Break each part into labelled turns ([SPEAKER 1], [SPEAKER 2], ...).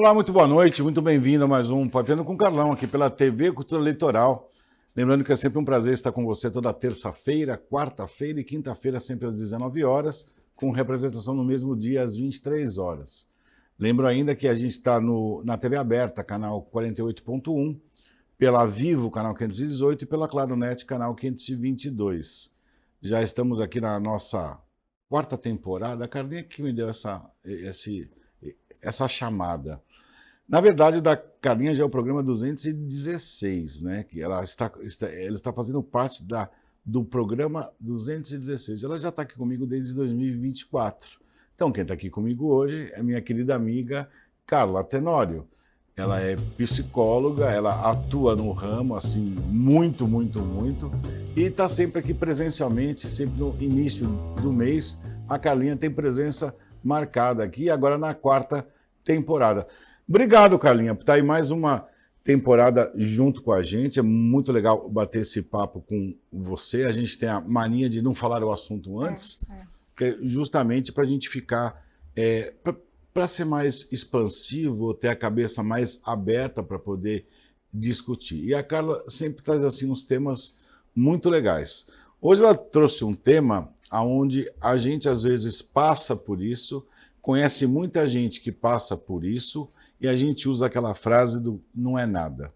[SPEAKER 1] Olá, muito boa noite, muito bem-vindo a mais um Papeando com Carlão, aqui pela TV Cultura Eleitoral. Lembrando que é sempre um prazer estar com você toda terça-feira, quarta-feira e quinta-feira, sempre às 19 horas, com representação no mesmo dia, às 23 horas. Lembro ainda que a gente está na TV aberta, canal 48.1, pela Vivo, canal 518, e pela Claronet, canal 522. Já estamos aqui na nossa quarta temporada. A Carlinha que me deu essa chamada. Na verdade, o da Carlinha já é o programa 216, né? Que ela está fazendo parte do programa 216. Ela já está aqui comigo desde 2024. Então, quem está aqui comigo hoje é minha querida amiga Carla Tenório. Ela é psicóloga, ela atua no ramo, assim, muito, e está sempre aqui presencialmente, sempre no início do mês. A Carlinha tem presença marcada aqui, agora na quarta temporada. Obrigado, Carlinha, por estar aí mais uma temporada junto com a gente. É muito legal bater esse papo com você. A gente tem a mania de não falar o assunto antes, justamente para a gente ficar... para ser mais expansivo, ter a cabeça mais aberta para poder discutir. E a Carla sempre traz assim uns temas muito legais. Hoje ela trouxe um tema onde a gente às vezes passa por isso, conhece muita gente que passa por isso, e a gente usa aquela frase do não é nada.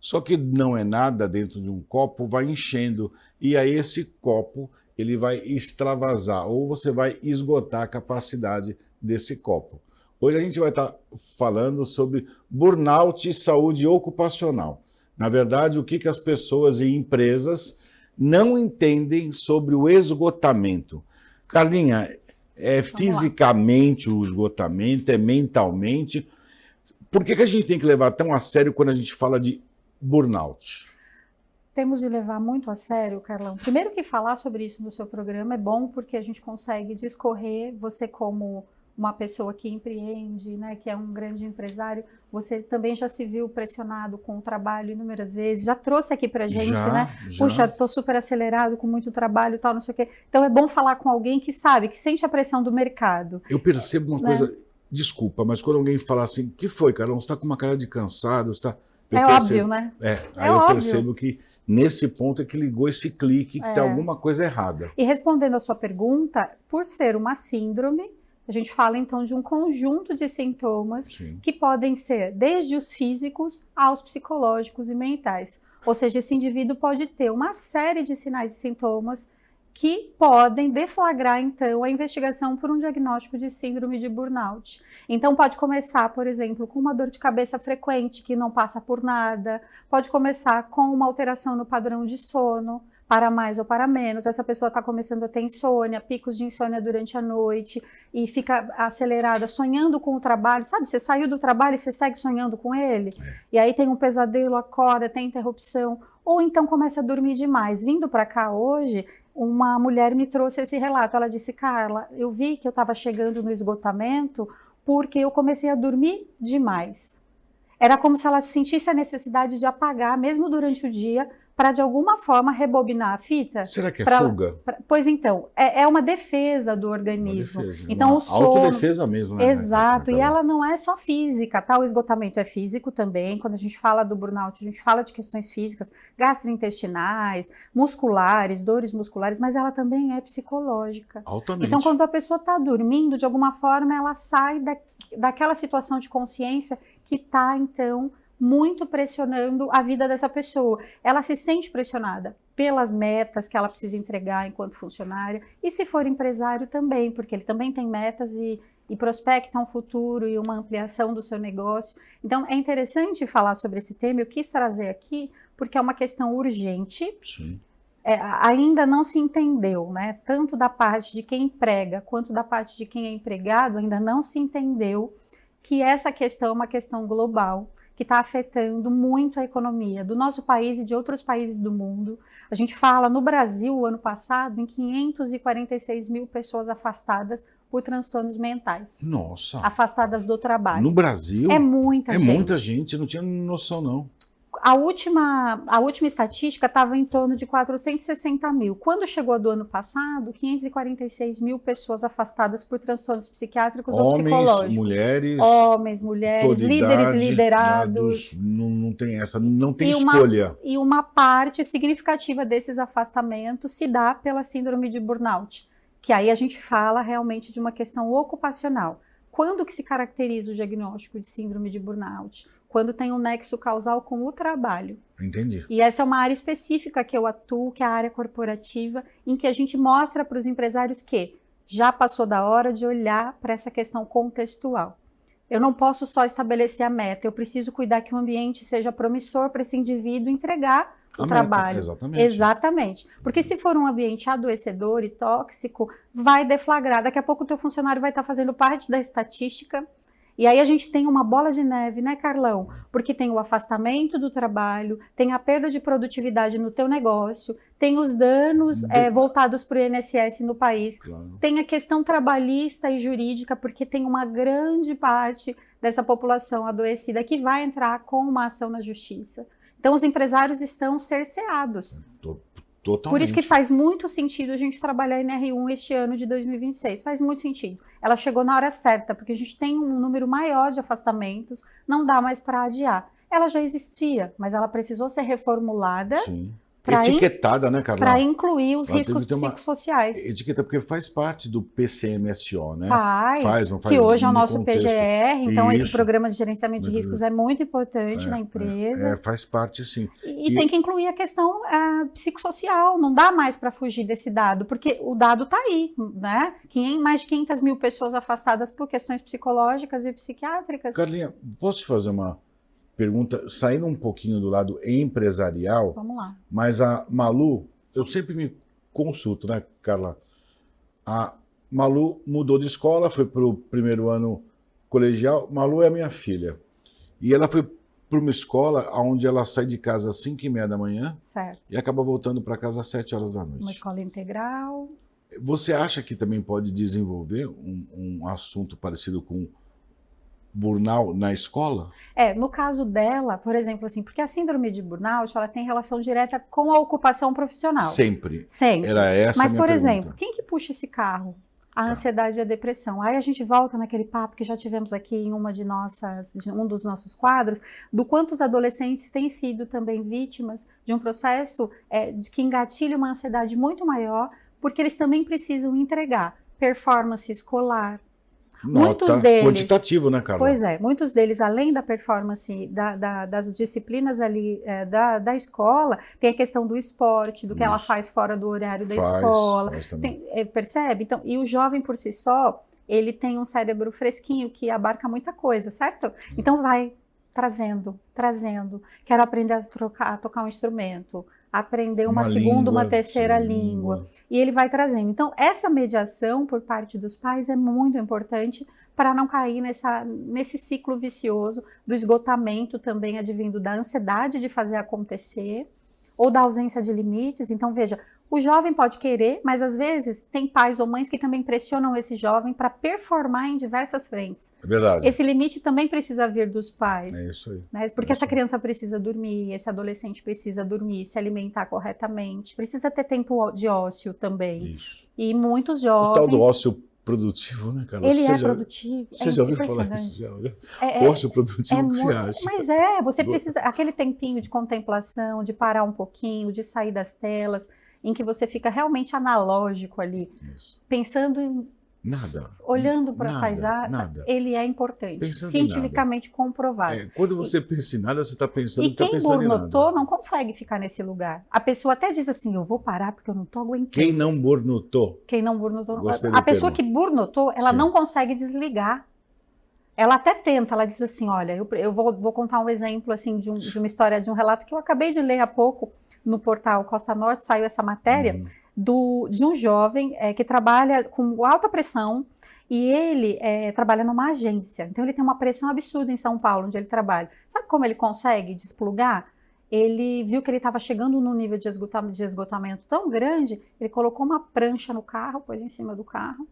[SPEAKER 1] Só que não é nada dentro de um copo vai enchendo, e aí esse copo ele vai extravasar, ou você vai esgotar a capacidade desse copo. Hoje a gente vai estar falando sobre burnout e saúde ocupacional. Na verdade, o que as pessoas e empresas não entendem sobre o esgotamento. Carlinha, é fisicamente o esgotamento, é mentalmente. Por que a gente tem que levar tão a sério quando a gente fala de burnout?
[SPEAKER 2] Temos de levar muito a sério, Carlão. Primeiro que falar sobre isso no seu programa é bom porque a gente consegue discorrer, você como uma pessoa que empreende, né, que é um grande empresário, você também já se viu pressionado com o trabalho inúmeras vezes, já trouxe aqui pra gente, né? Puxa, tô super acelerado, com muito trabalho e tal, não sei o quê. Então é bom falar com alguém que sabe, que sente a pressão do mercado.
[SPEAKER 1] Eu percebo uma coisa, desculpa, mas quando alguém fala assim, que foi, Carlão? Você tá com uma cara de cansado, você tá...
[SPEAKER 2] Óbvio, né?
[SPEAKER 1] Aí eu percebo que nesse ponto é que ligou esse clique, que tem alguma coisa errada.
[SPEAKER 2] E respondendo a sua pergunta, por ser uma síndrome, a gente fala então de um conjunto de sintomas que podem ser desde os físicos aos psicológicos e mentais. Ou seja, esse indivíduo pode ter uma série de sinais e sintomas que podem deflagrar então a investigação por um diagnóstico de síndrome de burnout. Então pode começar, por exemplo, com uma dor de cabeça frequente que não passa por nada, pode começar com uma alteração no padrão de sono, para mais ou para menos, essa pessoa está começando a ter insônia, picos de insônia durante a noite e fica acelerada, sonhando com o trabalho, sabe? Você saiu do trabalho e você segue sonhando com ele, e aí tem um pesadelo, acorda, tem interrupção, ou então começa a dormir demais. Vindo para cá hoje, uma mulher me trouxe esse relato, ela disse, Carla, eu vi que eu estava chegando no esgotamento porque eu comecei a dormir demais. Era como se ela sentisse a necessidade de apagar, mesmo durante o dia, para de alguma forma rebobinar a fita.
[SPEAKER 1] Será que é fuga?
[SPEAKER 2] Pois então, é uma defesa do organismo.
[SPEAKER 1] Uma defesa,
[SPEAKER 2] então,
[SPEAKER 1] uma
[SPEAKER 2] o sono,
[SPEAKER 1] autodefesa mesmo, né?
[SPEAKER 2] Exato, e ela não é só física, tá? O esgotamento é físico também. Quando a gente fala do burnout, a gente fala de questões físicas, gastrointestinais, musculares, dores musculares, mas ela também é psicológica.
[SPEAKER 1] Altamente.
[SPEAKER 2] Então, quando a pessoa está dormindo, de alguma forma, ela sai daquela situação de consciência que está, então, muito pressionando a vida dessa pessoa. Ela se sente pressionada pelas metas que ela precisa entregar enquanto funcionária, e se for empresário também, porque ele também tem metas e prospecta um futuro e uma ampliação do seu negócio. Então é interessante falar sobre esse tema, eu quis trazer aqui, porque é uma questão urgente.
[SPEAKER 1] Sim.
[SPEAKER 2] Ainda não se entendeu, né? Tanto da parte de quem emprega, quanto da parte de quem é empregado, ainda não se entendeu que essa questão é uma questão global, que está afetando muito a economia do nosso país e de outros países do mundo. A gente fala, no Brasil, ano passado, em 546 mil pessoas afastadas por transtornos mentais.
[SPEAKER 1] Nossa!
[SPEAKER 2] Afastadas do trabalho.
[SPEAKER 1] No Brasil?
[SPEAKER 2] É muita gente.
[SPEAKER 1] É muita gente, eu não tinha noção, não.
[SPEAKER 2] a última estatística estava em torno de 460 mil. Quando chegou do ano passado, 546 mil pessoas afastadas por transtornos psiquiátricos ou psicológicos. Homens, mulheres, líderes e liderados.
[SPEAKER 1] Não tem essa, não tem escolha.
[SPEAKER 2] E uma parte significativa desses afastamentos se dá pela síndrome de burnout, que aí a gente fala realmente de uma questão ocupacional. Quando que se caracteriza o diagnóstico de síndrome de burnout? Quando tem um nexo causal com o trabalho.
[SPEAKER 1] Entendi.
[SPEAKER 2] E essa é uma área específica que eu atuo, que é a área corporativa, em que a gente mostra para os empresários que já passou da hora de olhar para essa questão contextual. Eu não posso só estabelecer a meta, eu preciso cuidar que o ambiente seja promissor para esse indivíduo entregar o trabalho. Exatamente. Porque se for um ambiente adoecedor e tóxico, vai deflagrar. Daqui a pouco o teu funcionário vai estar fazendo parte da estatística. E aí a gente tem uma bola de neve, né, Carlão? Porque tem o afastamento do trabalho, tem a perda de produtividade no teu negócio, tem os danos voltados para o INSS no país, tem a questão trabalhista e jurídica, porque tem uma grande parte dessa população adoecida que vai entrar com uma ação na justiça. Então os empresários estão cerceados.
[SPEAKER 1] Totalmente.
[SPEAKER 2] Por isso que faz muito sentido a gente trabalhar em NR1 este ano de 2026. Faz muito sentido. Ela chegou na hora certa, porque a gente tem um número maior de afastamentos, não dá mais para adiar. Ela já existia, mas ela precisou ser reformulada.
[SPEAKER 1] Sim. Etiquetada, né, Carla?
[SPEAKER 2] Para incluir os riscos psicossociais.
[SPEAKER 1] Etiqueta, porque faz parte do PCMSO, né?
[SPEAKER 2] Faz, que hoje é o nosso PGR, então esse programa de gerenciamento de riscos é muito importante na empresa.
[SPEAKER 1] Faz parte, sim.
[SPEAKER 2] E tem que incluir a questão psicossocial, não dá mais para fugir desse dado, porque o dado está aí, né? Mais de 500 mil pessoas afastadas por questões psicológicas e psiquiátricas.
[SPEAKER 1] Carlinha, posso te fazer uma pergunta, saindo um pouquinho do lado empresarial?
[SPEAKER 2] Vamos lá.
[SPEAKER 1] Mas a Malu, eu sempre me consulto, né, Carla? A Malu mudou de escola, foi para o primeiro ano colegial. Malu é a minha filha. E ela foi para uma escola onde ela sai de casa às 5h30 da manhã.
[SPEAKER 2] Certo.
[SPEAKER 1] E acaba voltando para casa às 7 horas da noite.
[SPEAKER 2] Uma escola integral.
[SPEAKER 1] Você acha que também pode desenvolver um assunto parecido com burnout na escola?
[SPEAKER 2] No caso dela, por exemplo, assim, porque a síndrome de burnout, ela tem relação direta com a ocupação profissional.
[SPEAKER 1] Sempre.
[SPEAKER 2] Era
[SPEAKER 1] essa
[SPEAKER 2] Mas,
[SPEAKER 1] a minha
[SPEAKER 2] por
[SPEAKER 1] pergunta.
[SPEAKER 2] exemplo, quem que puxa esse carro? A ansiedade e a depressão. Aí a gente volta naquele papo que já tivemos aqui em um dos nossos quadros, do quanto os adolescentes têm sido também vítimas de um processo de que engatilha uma ansiedade muito maior, porque eles também precisam entregar performance escolar. Muitos deles,
[SPEAKER 1] quantitativo, né, Carla?
[SPEAKER 2] Pois é, muitos deles, além da performance das disciplinas ali da escola, tem a questão do esporte, do que ela faz fora do horário da escola. Percebe? Então, e o jovem por si só, ele tem um cérebro fresquinho que abarca muita coisa, certo? Então vai trazendo. Quero aprender a tocar um instrumento, aprender uma segunda, uma terceira língua. E ele vai trazendo. Então, essa mediação por parte dos pais é muito importante para não cair nesse ciclo vicioso do esgotamento também advindo da ansiedade de fazer acontecer ou da ausência de limites. Então, veja, o jovem pode querer, mas às vezes tem pais ou mães que também pressionam esse jovem para performar em diversas frentes.
[SPEAKER 1] É verdade.
[SPEAKER 2] Esse limite também precisa vir dos pais.
[SPEAKER 1] É isso aí.
[SPEAKER 2] Né? Porque essa criança precisa dormir, esse adolescente precisa dormir, se alimentar corretamente, precisa ter tempo de ócio também.
[SPEAKER 1] Isso.
[SPEAKER 2] E muitos jovens...
[SPEAKER 1] O tal do ócio produtivo, né, Carla?
[SPEAKER 2] Ele produtivo.
[SPEAKER 1] Você já ouviu falar isso? Ócio produtivo, o que você acha?
[SPEAKER 2] Mas você precisa... Aquele tempinho de contemplação, de parar um pouquinho, de sair das telas, em que você fica realmente analógico ali, pensando em... Olhando para a paisagem, ele é importante, pensando cientificamente comprovado.
[SPEAKER 1] Quando você pensa em nada, você está pensando que está pensando em nada.
[SPEAKER 2] E quem burnotou não consegue ficar nesse lugar. A pessoa até diz assim, eu vou parar porque eu não estou aguentando.
[SPEAKER 1] Quem não burnotou?
[SPEAKER 2] A pessoa que burnotou, ela não consegue desligar. Ela até tenta, ela diz assim, olha, eu vou contar um exemplo assim, de uma história, de um relato que eu acabei de ler há pouco no portal Costa Norte, saiu essa matéria, de um jovem que trabalha com alta pressão e ele trabalha numa agência. Então ele tem uma pressão absurda em São Paulo, onde ele trabalha. Sabe como ele consegue desplugar? Ele viu que ele estava chegando num nível de esgotamento tão grande, ele colocou uma prancha no carro, pôs em cima do carro,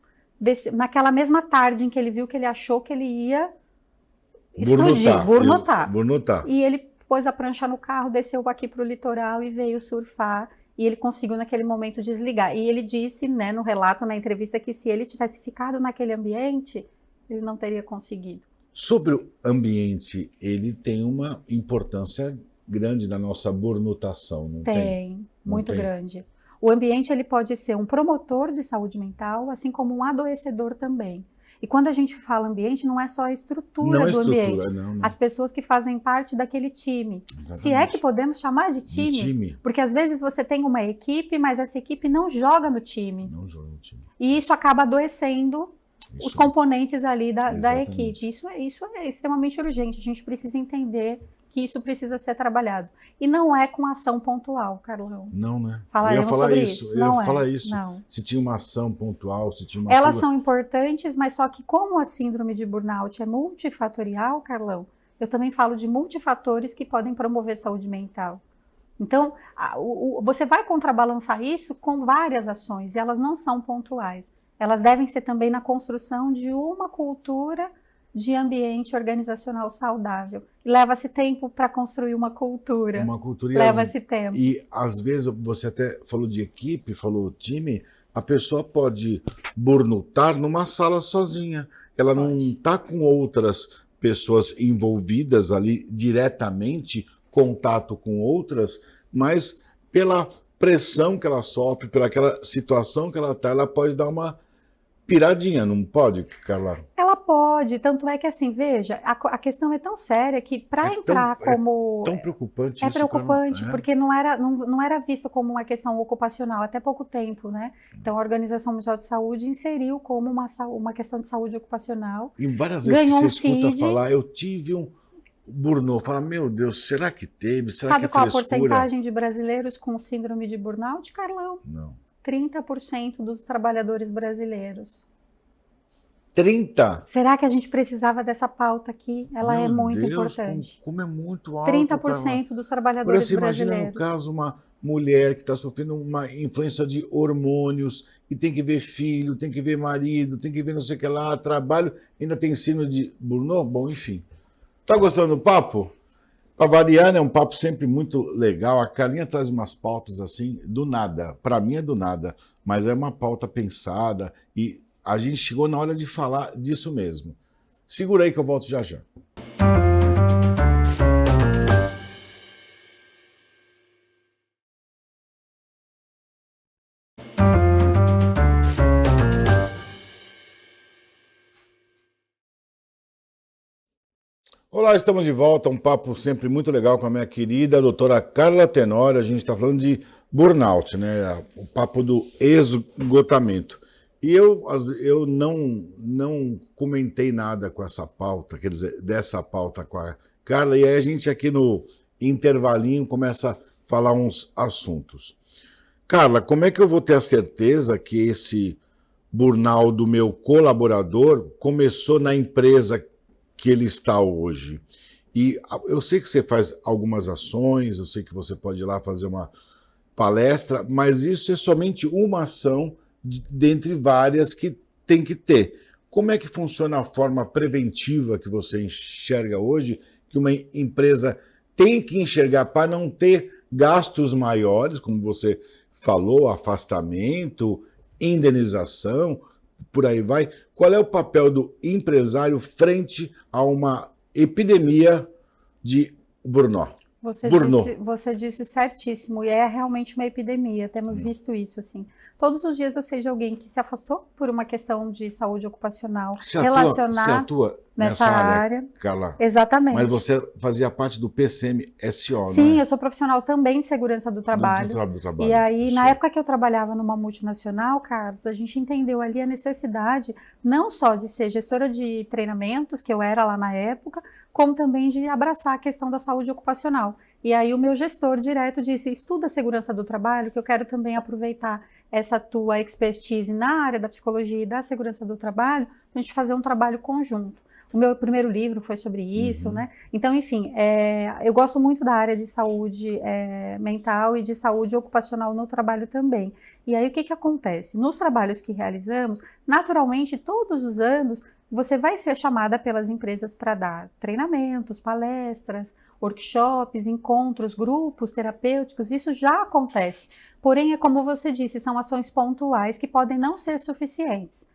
[SPEAKER 2] naquela mesma tarde em que ele viu que ele achou que ele ia explodir, burnotar. E ele pôs a prancha no carro, desceu aqui para o litoral e veio surfar. E ele conseguiu naquele momento desligar. E ele disse, né, no relato, na entrevista, que se ele tivesse ficado naquele ambiente, ele não teria conseguido.
[SPEAKER 1] Sobre o ambiente, ele tem uma importância grande na nossa burnotação, não tem?
[SPEAKER 2] Tem, muito grande. O ambiente ele pode ser um promotor de saúde mental, assim como um adoecedor também. E quando a gente fala ambiente, não é só a estrutura do ambiente.
[SPEAKER 1] Não.
[SPEAKER 2] As pessoas que fazem parte daquele time.
[SPEAKER 1] Exatamente.
[SPEAKER 2] Se é que podemos chamar de time. Porque às vezes você tem uma equipe, mas essa equipe não joga no time.
[SPEAKER 1] Não joga no time.
[SPEAKER 2] E isso acaba adoecendo os componentes ali da equipe. Isso é extremamente urgente. A gente precisa entender que isso precisa ser trabalhado. E não é com ação pontual, Carlão.
[SPEAKER 1] Não, né?
[SPEAKER 2] Falaremos sobre isso.
[SPEAKER 1] Eu ia falar isso.
[SPEAKER 2] Não.
[SPEAKER 1] Se tinha uma ação pontual, se tinha uma...
[SPEAKER 2] Elas são importantes, mas só que como a síndrome de burnout é multifatorial, Carlão, eu também falo de multifatores que podem promover saúde mental. Então, você vai contrabalançar isso com várias ações, e elas não são pontuais. Elas devem ser também na construção de uma cultura de ambiente organizacional saudável. Leva-se tempo para construir uma cultura.
[SPEAKER 1] Uma cultura.
[SPEAKER 2] Leva-se tempo.
[SPEAKER 1] E às vezes, você até falou de equipe, falou time, a pessoa pode burnotar numa sala sozinha. Ela não está com outras pessoas envolvidas ali diretamente, contato com outras, mas pela pressão que ela sofre, pelaquela situação que ela está, ela pode dar uma piradinha, não pode, Carla?
[SPEAKER 2] Ela pode, tanto é que assim, veja, a questão é tão séria que para entrar como...
[SPEAKER 1] É tão preocupante
[SPEAKER 2] isso.
[SPEAKER 1] É
[SPEAKER 2] preocupante, porque não era visto como uma questão ocupacional até pouco tempo, né? Então a Organização Mundial de Saúde inseriu como uma questão de saúde ocupacional.
[SPEAKER 1] E várias vezes que você escuta falar, eu tive um burnout, fala, meu Deus, será que teve? Será
[SPEAKER 2] Sabe
[SPEAKER 1] que
[SPEAKER 2] qual a porcentagem de brasileiros com síndrome de burnout, Carlão?
[SPEAKER 1] Não.
[SPEAKER 2] 30% dos trabalhadores brasileiros.
[SPEAKER 1] 30%?
[SPEAKER 2] Será que a gente precisava dessa pauta aqui? Ela é muito importante.
[SPEAKER 1] Como é muito alto.
[SPEAKER 2] 30% dos trabalhadores brasileiros.
[SPEAKER 1] Imagina no caso uma mulher que está sofrendo uma influência de hormônios e tem que ver filho, tem que ver marido, tem que ver não sei o que lá, trabalho, ainda tem síndrome de burnout? Bom, enfim. Tá gostando do papo? Para variar, é um papo sempre muito legal. A Carlinha traz umas pautas assim, do nada. Para mim é do nada, mas é uma pauta pensada e a gente chegou na hora de falar disso mesmo. Segura aí que eu volto já já. Olá, estamos de volta, um papo sempre muito legal com a minha querida doutora Carla Tenório. A gente está falando de burnout, né? O papo do esgotamento. E eu não comentei nada com essa pauta, quer dizer, dessa pauta com a Carla, e aí a gente aqui no intervalinho começa a falar uns assuntos. Carla, como é que eu vou ter a certeza que esse burnout do meu colaborador começou na empresa que ele está hoje? E eu sei que você faz algumas ações, eu sei que você pode ir lá fazer uma palestra, mas isso é somente uma ação dentre várias que tem que ter. Como é que funciona a forma preventiva que você enxerga hoje, que uma empresa tem que enxergar para não ter gastos maiores, como você falou, afastamento, indenização, por aí vai? Qual é o papel do empresário frente a uma epidemia de burnout?
[SPEAKER 2] Você disse certíssimo, e é realmente uma epidemia, temos visto isso, assim. Todos os dias eu sei de alguém que se afastou por uma questão de saúde ocupacional,
[SPEAKER 1] você atua nessa área, Carla?
[SPEAKER 2] Exatamente.
[SPEAKER 1] Mas você fazia parte do PCM-SO,
[SPEAKER 2] Sim,
[SPEAKER 1] né?
[SPEAKER 2] eu sou profissional também de segurança do trabalho.
[SPEAKER 1] Do trabalho.
[SPEAKER 2] E aí, na época que eu trabalhava numa multinacional, Carlos, a gente entendeu ali a necessidade não só de ser gestora de treinamentos, que eu era lá na época, como também de abraçar a questão da saúde ocupacional. E aí o meu gestor direto disse, estuda a segurança do trabalho, que eu quero também aproveitar essa tua expertise na área da psicologia e da segurança do trabalho, para a gente fazer um trabalho conjunto. O meu primeiro livro foi sobre isso, né? Então, enfim, eu gosto muito da área de saúde mental e de saúde ocupacional no trabalho também. E aí, o que acontece? Nos trabalhos que realizamos, naturalmente, todos os anos, você vai ser chamada pelas empresas para dar treinamentos, palestras, workshops, encontros, grupos terapêuticos, isso já acontece. Porém, é como você disse, são ações pontuais que podem não ser suficientes.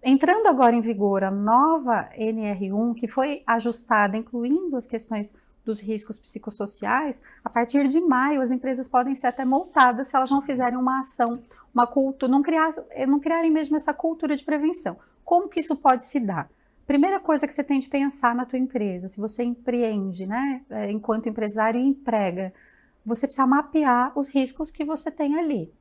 [SPEAKER 2] Entrando agora em vigor a nova NR1, que foi ajustada, incluindo as questões dos riscos psicossociais, a partir de maio as empresas podem ser até multadas se elas não fizerem uma ação, uma cultura, não criarem mesmo essa cultura de prevenção. Como que isso pode se dar? Primeira coisa que você tem de pensar na tua empresa, se você empreende, né, enquanto empresário e emprega, você precisa mapear os riscos que você tem ali.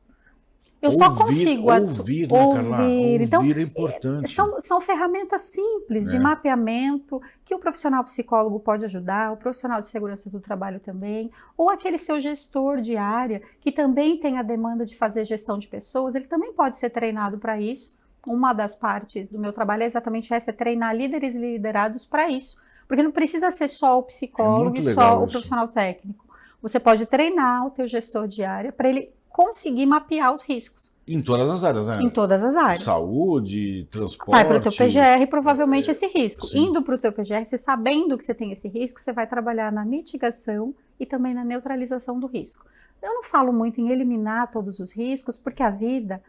[SPEAKER 2] Eu só consigo
[SPEAKER 1] ouvir, né, Carla?
[SPEAKER 2] Então,
[SPEAKER 1] ouvir é importante.
[SPEAKER 2] São ferramentas simples de mapeamento que o profissional psicólogo pode ajudar, o profissional de segurança do trabalho também, ou aquele seu gestor de área que também tem a demanda de fazer gestão de pessoas, ele também pode ser treinado para isso. Uma das partes do meu trabalho é exatamente essa, é treinar líderes e liderados para isso. Porque não precisa ser só o psicólogo e só o profissional técnico. Você pode treinar o teu gestor de área para ele conseguir mapear os riscos.
[SPEAKER 1] Em todas as áreas, né?
[SPEAKER 2] Em todas as áreas.
[SPEAKER 1] Saúde, transporte...
[SPEAKER 2] Vai para o teu PGR, provavelmente esse risco.
[SPEAKER 1] Sim.
[SPEAKER 2] Indo para o teu PGR, você sabendo que você tem esse risco, você vai trabalhar na mitigação e também na neutralização do risco. Eu não falo muito em eliminar todos os riscos, porque a vida,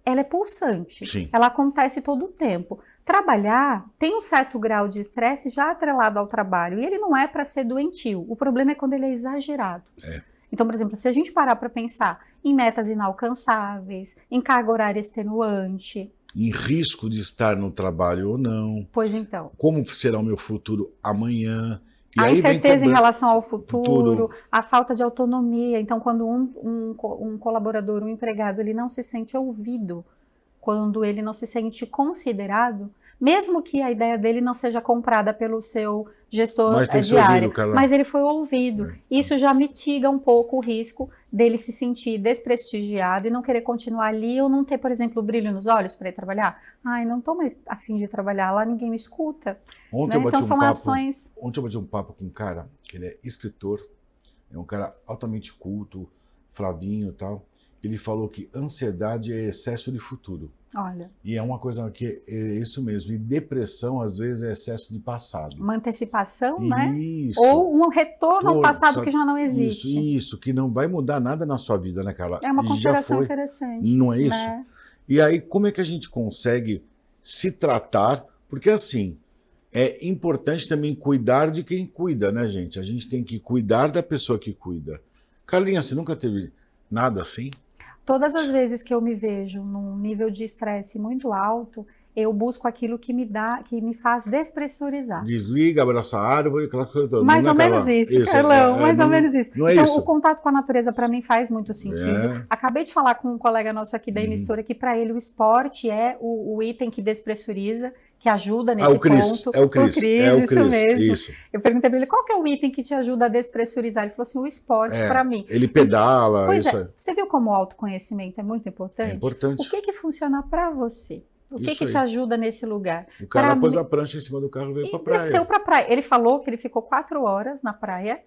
[SPEAKER 2] ela é pulsante.
[SPEAKER 1] Sim.
[SPEAKER 2] Ela acontece todo o tempo. Trabalhar tem um certo grau de estresse já atrelado ao trabalho, e ele não é para ser doentio. O problema é quando ele é exagerado. Então, por exemplo, se a gente parar para pensar em metas inalcançáveis, em carga horária extenuante...
[SPEAKER 1] Em risco de estar no trabalho ou não.
[SPEAKER 2] Pois então.
[SPEAKER 1] Como será o meu futuro amanhã? E
[SPEAKER 2] a
[SPEAKER 1] aí
[SPEAKER 2] incerteza em relação ao futuro, a falta de autonomia. Então, quando um colaborador, um empregado, ele não se sente ouvido, quando ele não se sente considerado, mesmo que a ideia dele não seja comprada pelo seu gestor de área, mas ele foi ouvido. Isso já mitiga um pouco o risco dele se sentir desprestigiado e não querer continuar ali, ou não ter, por exemplo, o brilho nos olhos para ir trabalhar. Ai, não estou mais a fim de trabalhar, lá ninguém me escuta.
[SPEAKER 1] Ontem
[SPEAKER 2] Então são ações...
[SPEAKER 1] Ontem eu bati um papo com um cara, que ele é escritor, é um cara altamente culto, Flavinho e tal. Ele falou que ansiedade é excesso de futuro.
[SPEAKER 2] Olha.
[SPEAKER 1] E é uma coisa que é isso mesmo. E depressão, às vezes, é excesso de passado.
[SPEAKER 2] Uma antecipação, né?
[SPEAKER 1] Isso.
[SPEAKER 2] Ou um retorno ao passado que já não existe.
[SPEAKER 1] Isso, que não vai mudar nada na sua vida, né, Carla?
[SPEAKER 2] É uma consideração interessante.
[SPEAKER 1] Não é isso?
[SPEAKER 2] Né?
[SPEAKER 1] E aí, como é que a gente consegue se tratar? Porque, assim, é importante também cuidar de quem cuida, né, gente? A gente tem que cuidar da pessoa que cuida. Carlinha, você nunca teve nada assim?
[SPEAKER 2] Todas as vezes que eu me vejo num nível de estresse muito alto, eu busco aquilo que me faz despressurizar.
[SPEAKER 1] Desliga, abraça a árvore, aquela coisa.
[SPEAKER 2] Mais ou menos isso, Carlão, mais ou menos isso.
[SPEAKER 1] Não é
[SPEAKER 2] então,
[SPEAKER 1] isso.
[SPEAKER 2] O contato com a natureza, para mim, faz muito sentido. Acabei de falar com um colega nosso aqui da emissora que, para ele, o esporte é o item que despressuriza, que ajuda nesse ponto.
[SPEAKER 1] É o Cris,
[SPEAKER 2] isso mesmo.
[SPEAKER 1] Isso.
[SPEAKER 2] Eu perguntei para ele, qual que é o item que te ajuda a despressurizar? Ele falou assim, o esporte, para mim.
[SPEAKER 1] Ele pedala.
[SPEAKER 2] Pois é, você viu como o autoconhecimento é muito importante?
[SPEAKER 1] É importante.
[SPEAKER 2] O que funciona para você? O que te ajuda nesse lugar?
[SPEAKER 1] O cara pôs a prancha em cima do carro e veio para a praia.
[SPEAKER 2] Desceu para a praia. Ele falou que ele ficou 4 horas na praia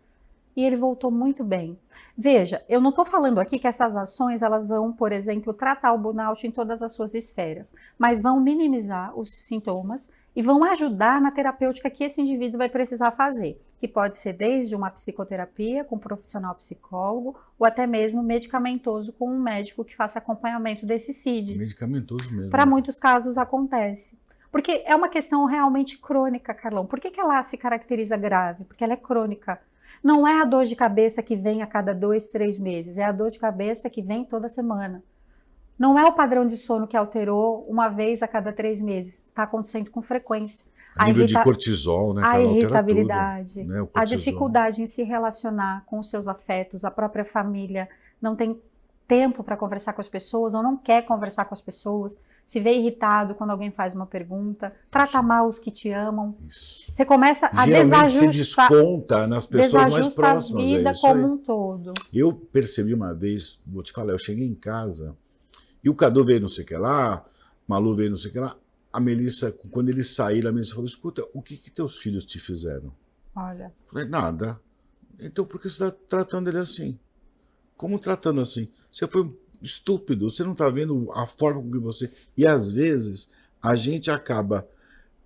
[SPEAKER 2] e ele voltou muito bem. Veja, eu não estou falando aqui que essas ações elas vão, por exemplo, tratar o burnout em todas as suas esferas, mas vão minimizar os sintomas e vão ajudar na terapêutica que esse indivíduo vai precisar fazer, que pode ser desde uma psicoterapia com um profissional psicólogo ou até mesmo medicamentoso com um médico que faça acompanhamento desse CID.
[SPEAKER 1] Medicamentoso mesmo.
[SPEAKER 2] Para muitos casos acontece. Porque é uma questão realmente crônica, Carlão. Por que ela se caracteriza grave? Porque ela é crônica. Não é a dor de cabeça que vem a cada 2, 3 meses, é a dor de cabeça que vem toda semana. Não é o padrão de sono que alterou uma vez a cada 3 meses, está acontecendo com frequência.
[SPEAKER 1] A nível de cortisol, né?
[SPEAKER 2] A irritabilidade,
[SPEAKER 1] tudo, né?
[SPEAKER 2] A dificuldade em se relacionar com os seus afetos, a própria família não tem tempo para conversar com as pessoas ou não quer conversar com as pessoas, se vê irritado quando alguém faz uma pergunta, trata mal os que te amam.
[SPEAKER 1] Isso.
[SPEAKER 2] Você começa a
[SPEAKER 1] geralmente se desconta nas pessoas mais próximas.
[SPEAKER 2] A vida como um todo.
[SPEAKER 1] Eu percebi uma vez, vou te falar, eu cheguei em casa e o Cadu veio não sei o que lá, Malu veio não sei o que lá, a Melissa, quando eles saíram, a Melissa falou, escuta, o que teus filhos te fizeram?
[SPEAKER 2] Olha.
[SPEAKER 1] Eu falei, nada. Então por que você está tratando ele assim? Como tratando assim? Você foi estúpido, você não está vendo a forma com que você... E às vezes a gente acaba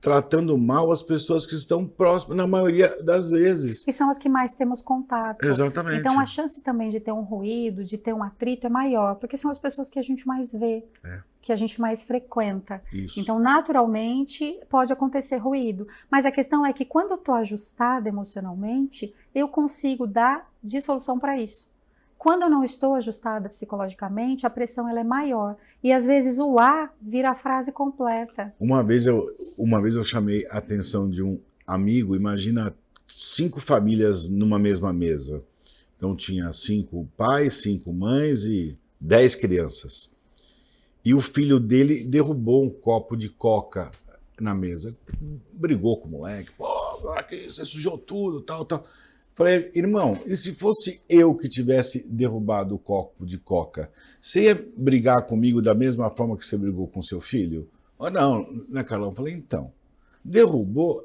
[SPEAKER 1] tratando mal as pessoas que estão próximas, na maioria das vezes.
[SPEAKER 2] Que são as que mais temos contato.
[SPEAKER 1] Exatamente.
[SPEAKER 2] Então a chance também de ter um ruído, de ter um atrito é maior, porque são as pessoas que a gente mais vê, que a gente mais frequenta.
[SPEAKER 1] Isso.
[SPEAKER 2] Então, naturalmente, pode acontecer ruído. Mas a questão é que quando eu estou ajustada emocionalmente, eu consigo dar dissolução para isso. Quando eu não estou ajustada psicologicamente, a pressão ela é maior. E às vezes o A vira a frase completa.
[SPEAKER 1] Uma vez eu chamei a atenção de um amigo, imagina 5 famílias numa mesma mesa. Então tinha 5 pais, 5 mães e 10 crianças. E o filho dele derrubou um copo de coca na mesa. Brigou com o moleque. Pô, você sujou tudo, tal. Falei, irmão, e se fosse eu que tivesse derrubado o copo de coca, você ia brigar comigo da mesma forma que você brigou com seu filho? Ou não, né, Carlão? Falei, então, derrubou.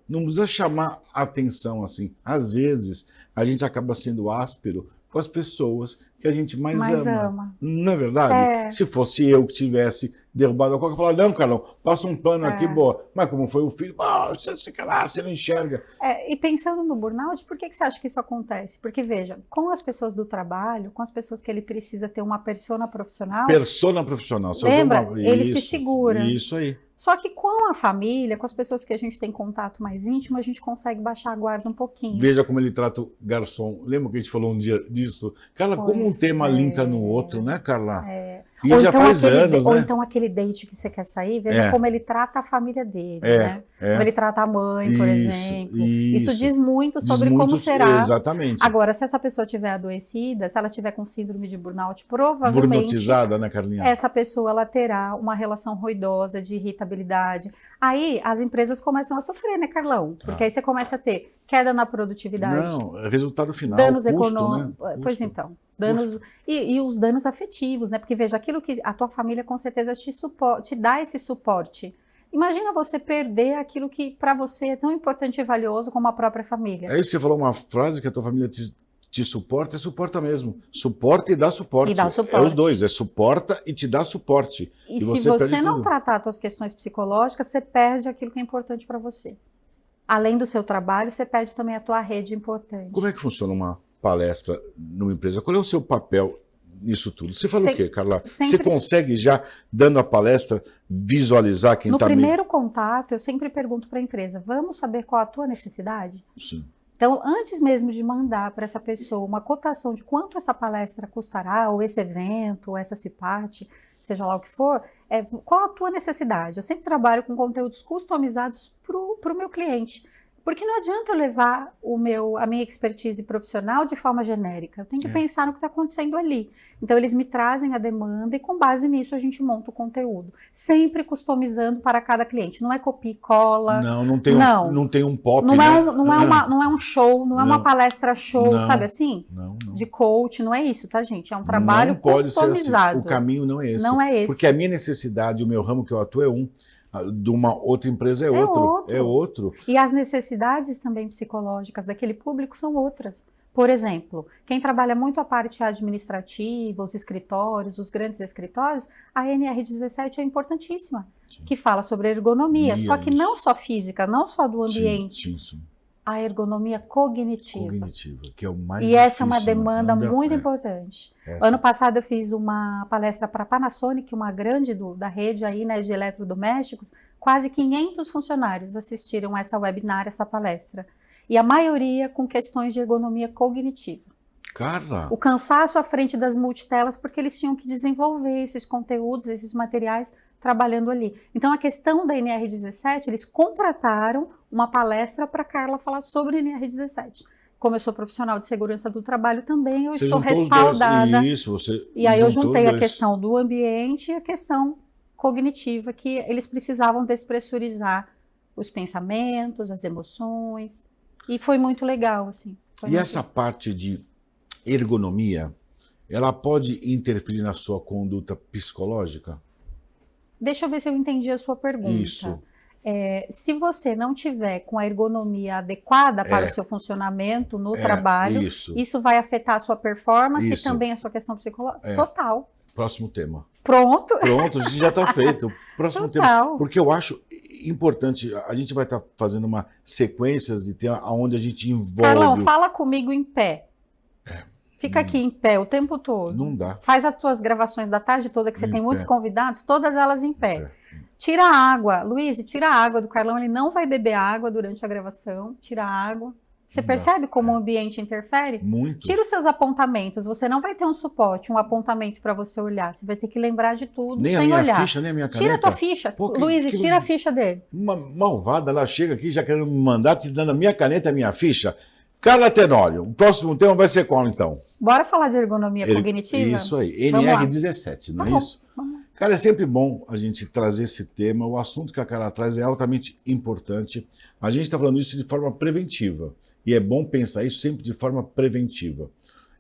[SPEAKER 1] Não precisa chamar atenção assim. Às vezes, a gente acaba sendo áspero com as pessoas que a gente mais ama. Não é verdade? Se fosse eu que tivesse derrubado a coca, eu falava, não, Carlão, passa um pano aqui, boa. Mas como foi o filho, você não enxerga.
[SPEAKER 2] E pensando no burnout, por que você acha que isso acontece? Porque, veja, com as pessoas do trabalho, com as pessoas que ele precisa ter uma persona profissional...
[SPEAKER 1] Persona profissional.
[SPEAKER 2] Lembra? Ele se segura.
[SPEAKER 1] Isso aí.
[SPEAKER 2] Só que com a família, com as pessoas que a gente tem contato mais íntimo, a gente consegue baixar a guarda um pouquinho.
[SPEAKER 1] Veja como ele trata o garçom. Lembra que a gente falou um dia disso? Carla, como um tema linka no outro, né, Carla? E
[SPEAKER 2] ou
[SPEAKER 1] já
[SPEAKER 2] então
[SPEAKER 1] faz anos, né?
[SPEAKER 2] Ou então aquele date que você quer sair, veja como ele trata a família dele, né? Como ele trata a mãe, por exemplo. Isso diz muito sobre como será.
[SPEAKER 1] Exatamente.
[SPEAKER 2] Agora, se essa pessoa estiver adoecida, se ela tiver com síndrome de burnout, provavelmente...
[SPEAKER 1] Burnotizada, né, Carlinha?
[SPEAKER 2] Essa pessoa, ela terá uma relação ruidosa, de irritabilidade. Aí, as empresas começam a sofrer, né, Carlão? Porque aí você começa a ter queda na produtividade.
[SPEAKER 1] Não, é resultado final.
[SPEAKER 2] Danos
[SPEAKER 1] custo,
[SPEAKER 2] econômicos.
[SPEAKER 1] Né?
[SPEAKER 2] Pois então. Danos, e os danos afetivos, né? Porque veja, aquilo que a tua família com certeza te dá esse suporte. Imagina você perder aquilo que para você é tão importante e valioso como a própria família.
[SPEAKER 1] Aí você falou uma frase que a tua família te suporta, e suporta mesmo. Suporta e dá suporte.
[SPEAKER 2] E dá suporte.
[SPEAKER 1] É os dois, suporta e te dá suporte.
[SPEAKER 2] E se você não tratar as suas questões psicológicas, você perde aquilo que é importante para você. Além do seu trabalho, você perde também a tua rede importante.
[SPEAKER 1] Como é que funciona uma palestra numa empresa? Qual é o seu papel nisso tudo? Você fala o quê, Carla? Você consegue já, dando a palestra, visualizar quem está...
[SPEAKER 2] No primeiro contato, eu sempre pergunto para a empresa, vamos saber qual a tua necessidade?
[SPEAKER 1] Sim.
[SPEAKER 2] Então, antes mesmo de mandar para essa pessoa uma cotação de quanto essa palestra custará, ou esse evento, ou essa CIPAT, seja lá o que for, qual a tua necessidade? Eu sempre trabalho com conteúdos customizados para o meu cliente. Porque não adianta eu levar a minha expertise profissional de forma genérica. Eu tenho que pensar no que está acontecendo ali. Então, eles me trazem a demanda e, com base nisso, a gente monta o conteúdo. Sempre customizando para cada cliente. Não é copia e cola.
[SPEAKER 1] Não tem um pop,
[SPEAKER 2] não,
[SPEAKER 1] né?
[SPEAKER 2] Não é um show, não é uma palestra show, sabe assim?
[SPEAKER 1] Não.
[SPEAKER 2] De coach, não é isso, tá, gente? É um trabalho customizado.
[SPEAKER 1] Assim. O caminho não é esse.
[SPEAKER 2] Não é esse.
[SPEAKER 1] Porque a minha necessidade, o meu ramo que eu atuo é um. De uma outra empresa é outro.
[SPEAKER 2] E as necessidades também psicológicas daquele público são outras. Por exemplo, quem trabalha muito a parte administrativa, os escritórios, os grandes escritórios, a NR17 é importantíssima, que fala sobre ergonomia, só que não só física, não só do ambiente.
[SPEAKER 1] Sim.
[SPEAKER 2] A ergonomia cognitiva.
[SPEAKER 1] Que é o mais
[SPEAKER 2] difícil. E essa é uma demanda muito importante. Ano passado eu fiz uma palestra para a Panasonic, uma grande da rede aí, né, de eletrodomésticos. Quase 500 funcionários assistiram essa webinar, essa palestra. E a maioria com questões de ergonomia cognitiva.
[SPEAKER 1] Carla!
[SPEAKER 2] O cansaço à frente das multitelas, porque eles tinham que desenvolver esses conteúdos, esses materiais, trabalhando ali. Então, a questão da NR17, eles contrataram uma palestra para a Carla falar sobre a NR17. Como eu sou profissional de segurança do trabalho também, eu estou respaldada. E aí eu juntei a questão do ambiente e a questão cognitiva, que eles precisavam despressurizar os pensamentos, as emoções. E foi muito legal, assim.
[SPEAKER 1] Essa parte de ergonomia, ela pode interferir na sua conduta psicológica?
[SPEAKER 2] Deixa eu ver se eu entendi a sua pergunta.
[SPEAKER 1] Isso.
[SPEAKER 2] Se você não tiver com a ergonomia adequada para o seu funcionamento no trabalho, isso vai afetar a sua performance e também a sua questão psicológica. Total.
[SPEAKER 1] Próximo tema.
[SPEAKER 2] Pronto?
[SPEAKER 1] Pronto, já está feito. Próximo tema. Porque eu acho importante, a gente vai estar fazendo uma sequência de tema onde a gente envolve...
[SPEAKER 2] Carlão, fala comigo em pé. Fica aqui em pé o tempo todo.
[SPEAKER 1] Não dá.
[SPEAKER 2] Faz as tuas gravações da tarde toda, que você tem muitos convidados, todas elas em pé. Tira a água. Luiz, tira a água do Carlão, ele não vai beber água durante a gravação. Tira a água. Você percebe como o ambiente interfere?
[SPEAKER 1] Muito.
[SPEAKER 2] Tira os seus apontamentos. Você não vai ter um suporte, um apontamento para você olhar. Você vai ter que lembrar de tudo
[SPEAKER 1] nem
[SPEAKER 2] sem
[SPEAKER 1] a minha
[SPEAKER 2] olhar.
[SPEAKER 1] Ficha, nem a minha caneta.
[SPEAKER 2] Tira a tua ficha. Luiz, tira a ficha dele.
[SPEAKER 1] Uma malvada, ela chega aqui já querendo me mandar, te dando a minha caneta e a minha ficha. Carla Tenório, o próximo tema vai ser qual, então?
[SPEAKER 2] Bora falar de ergonomia cognitiva?
[SPEAKER 1] Isso aí, NR17, não é isso? Cara, é sempre bom a gente trazer esse tema. O assunto que a Carla traz é altamente importante. A gente está falando isso de forma preventiva. E é bom pensar isso sempre de forma preventiva.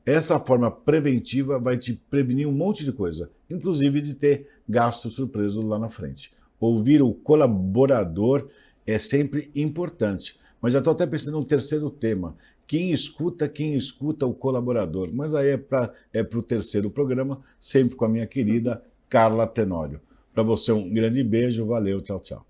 [SPEAKER 1] Essa forma preventiva vai te prevenir um monte de coisa, inclusive de ter gasto surpreso lá na frente. Ouvir o colaborador é sempre importante. Mas já estou até pensando no terceiro tema. Quem escuta o colaborador. Mas aí é para o terceiro programa, sempre com a minha querida Carla Tenório. Para você um grande beijo, valeu, tchau, tchau.